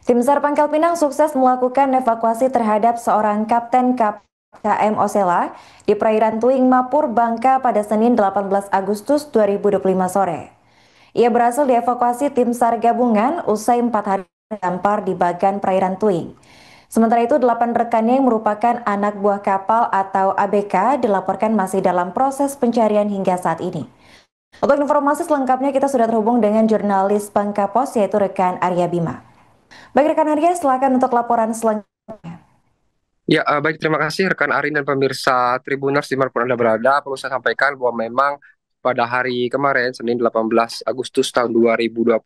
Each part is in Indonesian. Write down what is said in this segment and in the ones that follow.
Tim SAR Pangkal Pinang sukses melakukan evakuasi terhadap seorang Kapten KM Osela di perairan Tuing Mapur, Bangka pada Senin 18 Agustus 2025 sore. Ia berhasil dievakuasi tim SAR gabungan usai 4 hari terdampar di bagan perairan Tuing. Sementara itu, 8 rekannya yang merupakan anak buah kapal atau ABK dilaporkan masih dalam proses pencarian hingga saat ini. Untuk informasi selengkapnya kita sudah terhubung dengan jurnalis Bangka Pos yaitu rekan Arya Bima. Baik rekan Arya, silakan untuk laporan selanjutnya. Ya, baik, terima kasih rekan Arin dan pemirsa Tribuners dimanapun Anda berada. Perlu saya sampaikan bahwa memang pada hari kemarin, Senin 18 Agustus tahun 2025,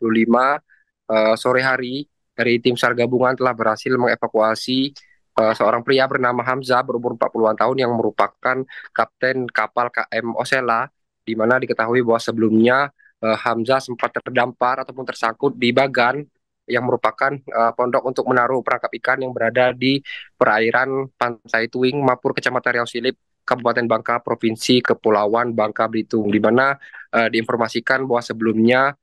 sore hari, dari tim SAR gabungan telah berhasil mengevakuasi seorang pria bernama Hamzah berumur 40-an tahun yang merupakan kapten kapal KM Osela, di mana diketahui bahwa sebelumnya Hamzah sempat terdampar ataupun tersangkut di Bagan yang merupakan pondok untuk menaruh perangkap ikan yang berada di perairan Pantai Tuing, Mapur, Kecamatan Riau Silip, Kabupaten Bangka, Provinsi Kepulauan Bangka Belitung, di mana diinformasikan bahwa sebelumnya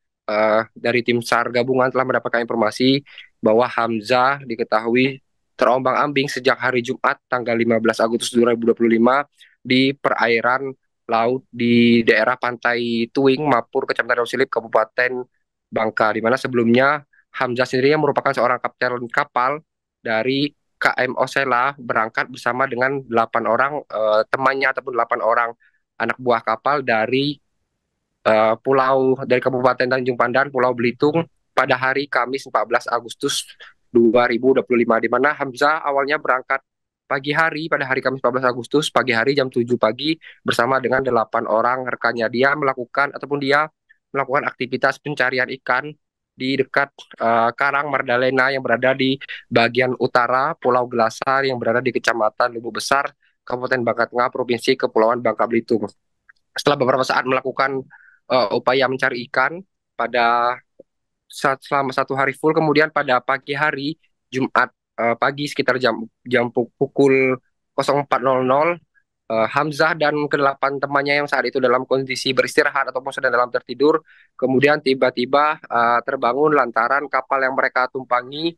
dari tim SAR gabungan telah mendapatkan informasi bahwa Hamzah diketahui terombang-ambing sejak hari Jumat tanggal 15 Agustus 2025 di perairan laut di daerah Pantai Tuing, Mapur, Kecamatan Riau Silip, Kabupaten Bangka, di mana sebelumnya Hamzah sendiri yang merupakan seorang kapten kapal dari KM Osela berangkat bersama dengan 8 orang temannya ataupun 8 orang anak buah kapal dari dari Kabupaten Tanjung Pandan, Pulau Belitung pada hari Kamis 14 Agustus 2025, di mana Hamzah awalnya berangkat pagi hari pada hari Kamis 14 Agustus pagi hari jam 7 pagi bersama dengan 8 orang rekannya. Dia melakukan aktivitas pencarian ikan di dekat Karang Mardalena yang berada di bagian utara Pulau Gelasar yang berada di Kecamatan Lubu Besar, Kabupaten Bangka Tengah, Provinsi Kepulauan Bangka Belitung. Setelah beberapa saat melakukan upaya mencari ikan pada selama 1 hari full, kemudian pada pagi hari Jumat pagi sekitar jam pukul 04.00, Hamzah dan ke-8 temannya yang saat itu dalam kondisi beristirahat ataupun sedang dalam tertidur, kemudian tiba-tiba terbangun lantaran kapal yang mereka tumpangi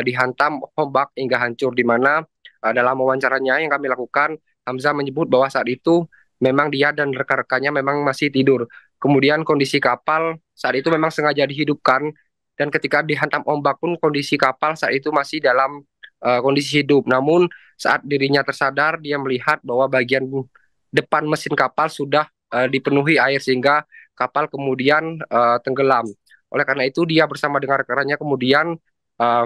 dihantam ombak hingga hancur, di mana dalam wawancaranya yang kami lakukan, Hamzah menyebut bahwa saat itu memang dia dan rekan-rekannya memang masih tidur. Kemudian kondisi kapal saat itu memang sengaja dihidupkan, dan ketika dihantam ombak pun kondisi kapal saat itu masih dalam kondisi hidup. Namun saat dirinya tersadar, dia melihat bahwa bagian depan mesin kapal sudah dipenuhi air sehingga kapal kemudian tenggelam. Oleh karena itu dia bersama dengan rekan-rekannya kemudian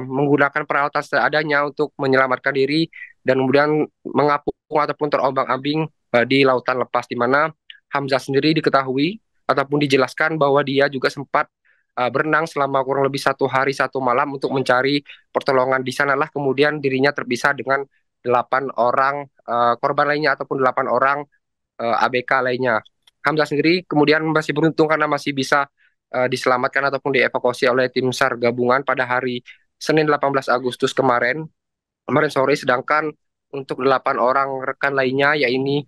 menggunakan peralatan seadanya untuk menyelamatkan diri dan kemudian mengapung ataupun terombang-ambing di lautan lepas, di mana Hamzah sendiri diketahui ataupun dijelaskan bahwa dia juga sempat berenang selama kurang lebih 1 hari 1 malam untuk mencari pertolongan. Di sanalah kemudian dirinya terpisah dengan 8 orang korban lainnya ataupun 8 orang ABK lainnya. Hamzah sendiri kemudian masih beruntung karena masih bisa diselamatkan ataupun dievakuasi oleh tim SAR gabungan pada hari Senin 18 Agustus kemarin sore, sedangkan untuk 8 orang rekan lainnya, yaitu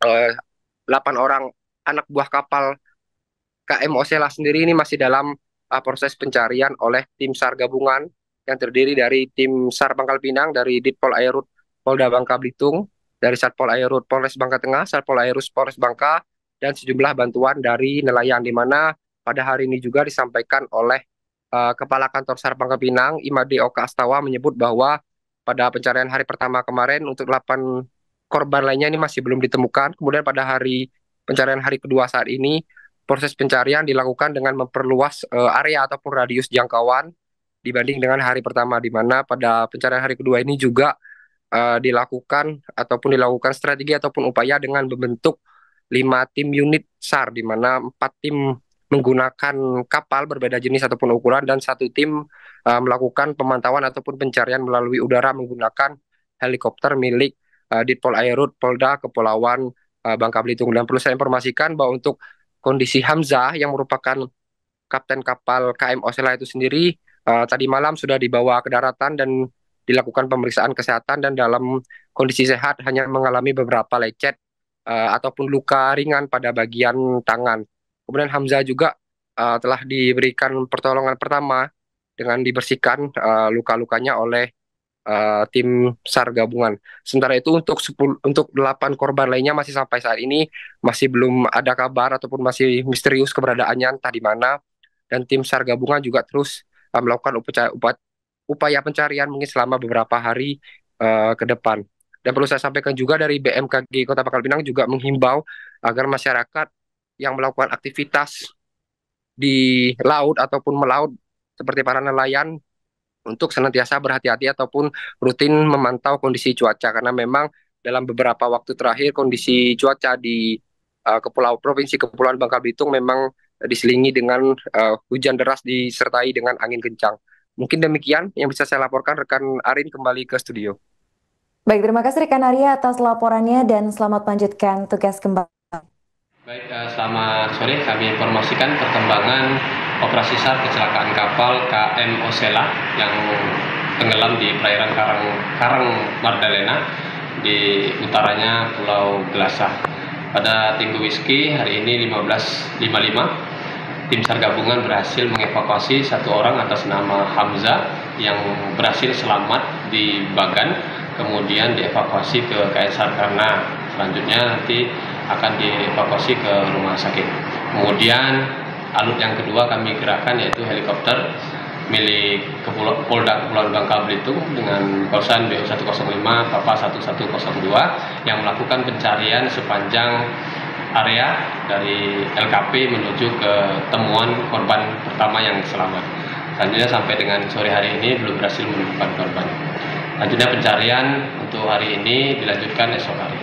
8 orang anak buah kapal KM Osela sendiri ini masih dalam proses pencarian oleh tim SAR gabungan yang terdiri dari tim SAR Pangkal Pinang, dari Ditpol Airut Polda Bangka Belitung, dari Satpol Airut Polres Bangka Tengah, Satpol Airut Polres Bangka, dan sejumlah bantuan dari nelayan, di mana pada hari ini juga disampaikan oleh Kepala Kantor SAR Pangkal Pinang, Imade Oka Astawa, menyebut bahwa pada pencarian hari pertama kemarin untuk 8 korban lainnya ini masih belum ditemukan. Kemudian pada hari pencarian hari kedua saat ini, proses pencarian dilakukan dengan memperluas area ataupun radius jangkauan dibanding dengan hari pertama, di mana pada pencarian hari kedua ini juga dilakukan strategi ataupun upaya dengan membentuk 5 tim unit SAR, di mana 4 tim menggunakan kapal berbeda jenis ataupun ukuran dan 1 tim melakukan pemantauan ataupun pencarian melalui udara menggunakan helikopter milik Ditpol Airut Polda Kepulauan Bangka Belitung. Dan perlu saya informasikan bahwa untuk kondisi Hamzah yang merupakan kapten kapal KM Osela itu sendiri tadi malam sudah dibawa ke daratan dan dilakukan pemeriksaan kesehatan, dan dalam kondisi sehat, hanya mengalami beberapa lecet ataupun luka ringan pada bagian tangan. Kemudian Hamzah juga telah diberikan pertolongan pertama dengan dibersihkan luka-lukanya oleh tim SAR gabungan. Sementara itu untuk 8 korban lainnya masih sampai saat ini masih belum ada kabar ataupun masih misterius keberadaannya entah di mana, dan tim SAR gabungan juga terus melakukan upaya pencarian mungkin selama beberapa hari ke depan. Dan perlu saya sampaikan juga dari BMKG Kota Pangkal Pinang juga menghimbau agar masyarakat yang melakukan aktivitas di laut ataupun melaut seperti para nelayan untuk senantiasa berhati-hati ataupun rutin memantau kondisi cuaca, karena memang dalam beberapa waktu terakhir kondisi cuaca di Provinsi Kepulauan Bangka Belitung memang diselingi dengan hujan deras disertai dengan angin kencang. Mungkin demikian yang bisa saya laporkan. Rekan Arin kembali ke studio. Baik, terima kasih rekan Arya atas laporannya dan selamat melanjutkan tugas kembali. Baik, selamat sore. Kami informasikan perkembangan operasi SAR kecelakaan kapal KM Osela yang tenggelam di perairan Karang Mardalena di utaranya Pulau Gelasah. Pada Tinggu Whiskey hari ini 15.55, tim SAR gabungan berhasil mengevakuasi satu orang atas nama Hamzah yang berhasil selamat di Bagan, kemudian dievakuasi ke KSR karena selanjutnya nanti akan dievakuasi ke rumah sakit. Kemudian alut yang kedua kami gerakkan yaitu helikopter milik Polda Kepulauan Bangka Belitung dengan call sign BU105 Papa 1102 yang melakukan pencarian sepanjang area dari LKP menuju ke temuan korban pertama yang selamat. Selanjutnya sampai dengan sore hari ini belum berhasil menemukan korban. Selanjutnya pencarian untuk hari ini dilanjutkan esok hari.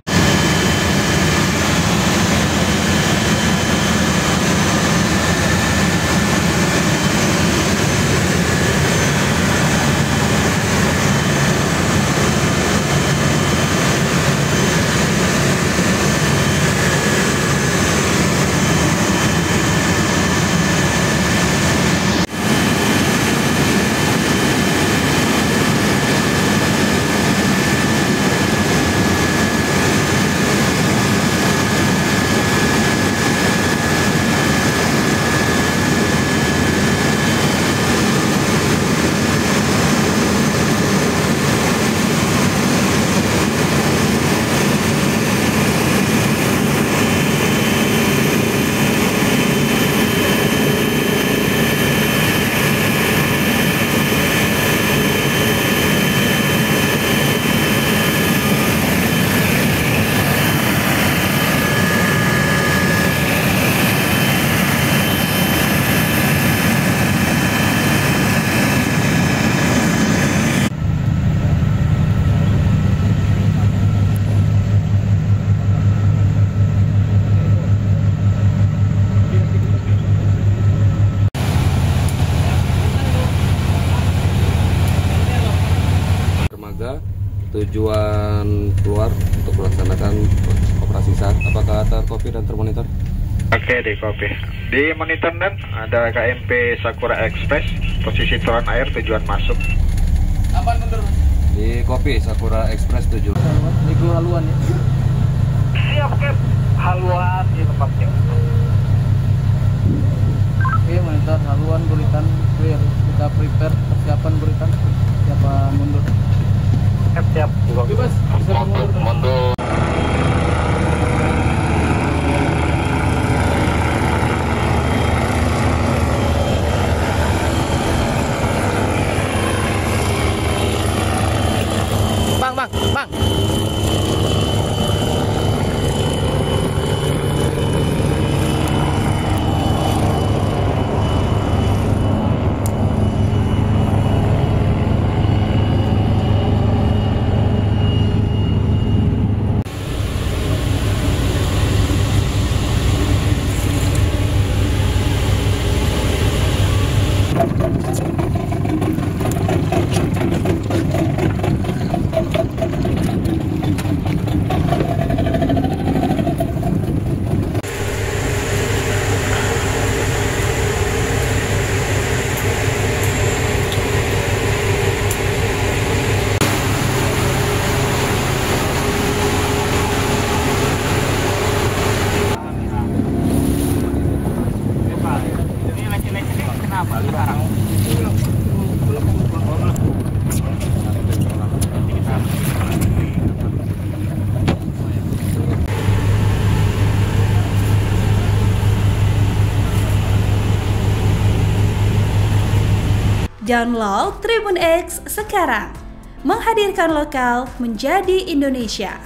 Tujuan keluar untuk melaksanakan operasi SAR. Apakah terkopi dan termonitor? Oke, di copy. Di monitor dan ada KMP Sakura Express, posisi turun air tujuan masuk. Apaan mundur? Di copy Sakura Express tujuan. Ibu haluan ya. Siap, Cap. Haluan di tempatnya. Oke, monitor haluan Buritan clear. Kita prepare persiapan Buritan. Siapa mundur? Siap. Bebas, bisa mundur. Bang. Download Tribun X sekarang. Menghadirkan lokal menjadi Indonesia.